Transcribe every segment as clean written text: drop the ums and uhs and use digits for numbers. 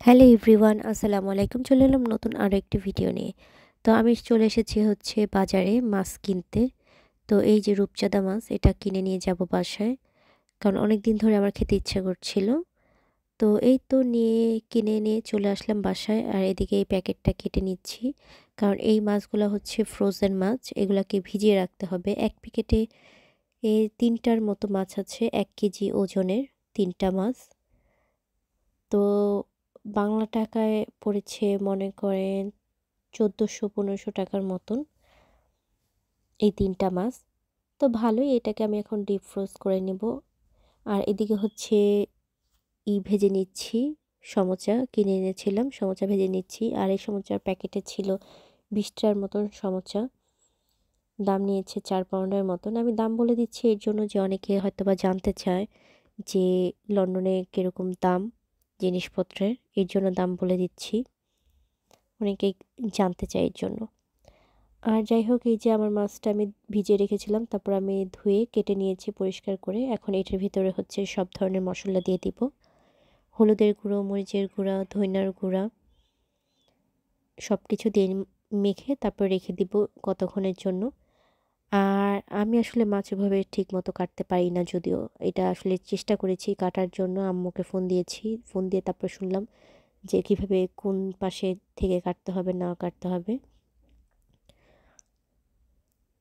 Hello everyone, আসসালামু আলাইকুম। চলে এলাম নতুন আরও একটি ভিডিও নিয়ে। তো আমি চলে এসেছি হচ্ছে বাজারে মাছ কিনতে। তো এই যে রূপচাঁদা মাছ, এটা কিনে নিয়ে যাব বাসায়, কারণ অনেক দিন ধরে আমার খেতে ইচ্ছা করছিল। তো এই তো কিনে নিয়ে চলে আসলাম বাসায়, আর এদিকে এই প্যাকেটটা কেটে নিচ্ছি, কারণ এই মাছগুলো হচ্ছে ফ্রোজেন মাছ, এগুলাকে ভিজিয়ে রাখতে হবে। এক প্যাকেটে এই তিনটার মতো মাছ আছে, 1 কেজি ওজনের তিনটা মাছ। তো বাংলা টাকায় পড়েছে মনে করেন ১৪০০-১৫০০ টাকার মতন এই তিনটা মাছ। তো ভালোই, এটাকে আমি এখন ডিপ ফ্রোজ করে নেব। আর এদিকে হচ্ছে ভেজে নিচ্ছি, সমোচা কিনে এনেছিলাম, সমোচা ভেজে নিচ্ছি। আর এই সমোচার প্যাকেটে ছিল ২০ টার মতন সমোচা, দাম নিয়েছে ৪ পাউন্ডের মতন। আমি দাম বলে দিচ্ছি এর জন্য যে অনেকে হয়তোবা জানতে চায় যে লন্ডনে কীরকম দাম জিনিসপত্রের, এর জন্য দাম বলে দিচ্ছি, অনেকেই জানতে চায় এর জন্য। আর যাই হোক, এই যে আমার মাছটা আমি ভিজিয়ে রেখেছিলাম, তারপর আমি ধুয়ে কেটে নিয়েছি পরিষ্কার করে। এখন এটার ভিতরে হচ্ছে সব ধরনের মশলা দিয়ে দিব। হলুদের গুঁড়ো, মরিচের গুঁড়া, ধনিয়ার গুঁড়া, সব কিছু দিয়ে মেখে তারপর রেখে দিব কতক্ষণের জন্য। আর আমি আসলে মাছ ওভাবে ঠিক মতো কাটতে পারি না, যদিও এটা আসলে চেষ্টা করেছি কাটার জন্য, আম্মুকে ফোন দিয়েছি, ফোন দিয়ে তারপর শুনলাম যে কীভাবে কোন পাশে থেকে কাটতে হবে না কাটতে হবে।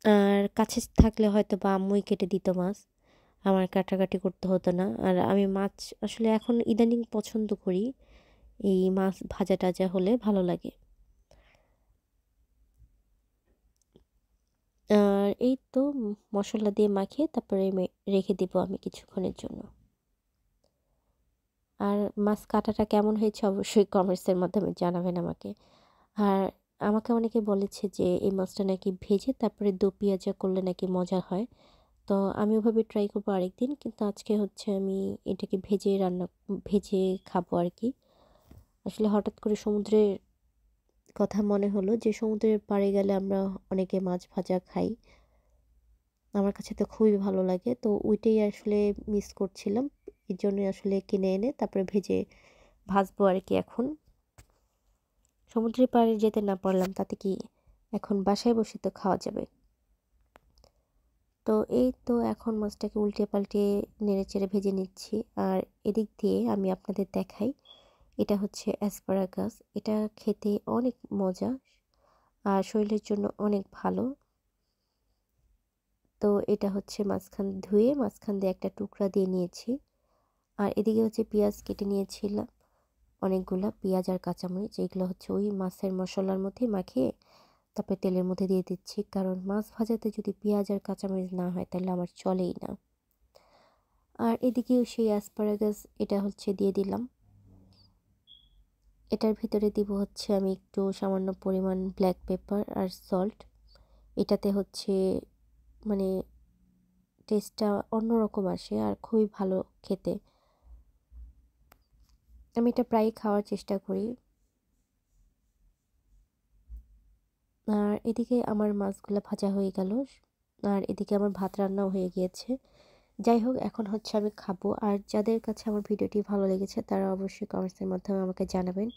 আর কাছে থাকলে হয়তো বা আম্মুই কেটে দিত মাছ, আমার কাটাকাটি করতে হতো না। আর আমি মাছ আসলে এখন ইদানিং পছন্দ করি, এই মাছ ভাজা টাজা হলে ভালো লাগে। আর এই তো মশলা দিয়ে মাখিয়ে তারপরে রেখে দিব আমি কিছুক্ষণের জন্য। আর মাছ কাটাটা কেমন হয়েছে অবশ্যই কমেন্টসের মাধ্যমে জানাবেন আমাকে। আর আমাকে অনেকে বলেছে যে এই মাছটা নাকি ভেজে তারপরে দো পেঁয়াজা করলে নাকি মজা হয়। তো আমি ওভাবে ট্রাই করবো আরেকদিন, কিন্তু আজকে হচ্ছে আমি এটাকে ভেজে খাবো আর কি। আসলে হঠাৎ করে সমুদ্রের কথা মনে হলো যে সমুদ্রের পাড়ে গেলে আমরা অনেকে মাছ ভাজা খাই, আমার কাছে তো খুবই ভালো লাগে। তো ওইটাই আসলে মিস করছিলাম, এর জন্যই আসলে কিনে এনে তারপরে ভাজবো আর কি। এখন সমুদ্রের পাড়ে যেতে না পারলাম তাতে কি, এখন বাসায় বসে তো খাওয়া যাবে। তো এই তো এখন মাছটাকে উল্টে পাল্টে নেড়ে চেড়ে ভেজে নিচ্ছি। আর এদিক দিয়ে আমি আপনাদের দেখাই, এটা হচ্ছে অ্যাসপারাগাস, এটা খেতে অনেক মজা আর শরীরের জন্য অনেক ভালো। তো এটা হচ্ছে মাঝখান দিয়ে একটা টুকরা দিয়ে নিয়েছি। আর এদিকে হচ্ছে পেঁয়াজ কেটে নিয়েছিলাম, অনেকগুলা পেঁয়াজ আর কাঁচামরিচ, এগুলো হচ্ছে ওই মাছের মশলার মধ্যে মাখিয়ে তারপরে তেলের মধ্যে দিয়ে দিচ্ছি, কারণ মাছ ভাজাতে যদি পেঁয়াজ আর কাঁচামরিচ না হয় তাহলে আমার চলেই না। আর এদিকেও সেই অ্যাসপারাগাস, এটা হচ্ছে দিয়ে দিলাম। এটার ভিতরে দিব হচ্ছে আমি একটু সামান্য পরিমাণ ব্ল্যাক পেপার আর সল্ট। এটাতে হচ্ছে মানে টেস্টটা অন্যরকম আসে আর খুবই ভালো খেতে। আমি এটা প্রায়ই খাওয়ার চেষ্টা করি। আর এদিকে আমার মাছগুলো ভাজা হয়ে গেল, আর এদিকে আমার ভাত রান্নাও হয়ে গিয়েছে। যাই হোক, এখন হচ্ছে আমি খাবো। আর যাদের কাছে আমার ভিডিওটি ভালো লেগেছে তারা অবশ্যই কমেন্টসের মাধ্যমে আমাকে জানাবেন।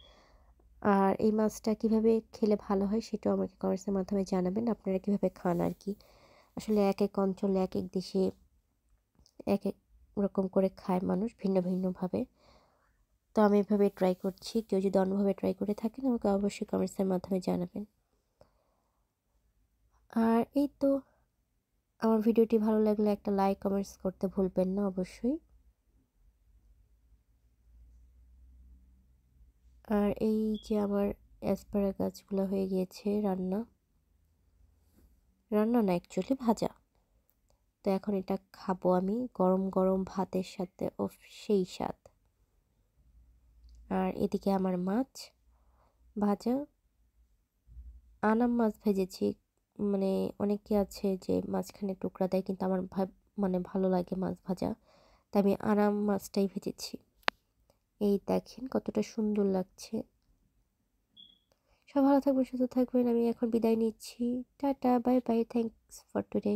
আর এই মাছটা কিভাবে খেলে ভালো হয় সেটাও আমাকে কমেন্টসের মাধ্যমে জানাবেন, আপনারা কিভাবে খান আর কি। আসলে এক এক অঞ্চলে এক এক দেশে এক এক রকম করে খায় মানুষ, ভিন্ন ভিন্নভাবে। তো আমি এভাবে ট্রাই করছি, কেউ যদি অন্যভাবে ট্রাই করে থাকেন আমাকে অবশ্যই কমেন্টসের মাধ্যমে জানাবেন। আর এই তো, আমার ভিডিওটি ভালো লাগলে একটা লাইক কমেন্টস করতে ভুলবেন না অবশ্যই। আর এই যে আমার অ্যাসপারাগাসগুলো হয়ে গিয়েছে রান্না, রান্না না অ্যাকচুয়ালি ভাজা। তো এখন এটা খাবো আমি গরম গরম ভাতের সাথে, ও সেই স্বাদ। আর এদিকে আমার মাছ ভাজা, আনাম মাছ ভেজেছি। মানে অনেকে আছে যে মাঝখানে টুকরা দেয়, কিন্তু আমার মানে ভালো লাগে মাছ ভাজা, তাই আমি আনাম মাছটাই ভেজেছি। এই দেখেন কতটা সুন্দর লাগছে। সব ভালো থাকবেন, সুস্থ থাকবেন। আমি এখন বিদায় নিচ্ছি। Tata, bye bye, thanks for today.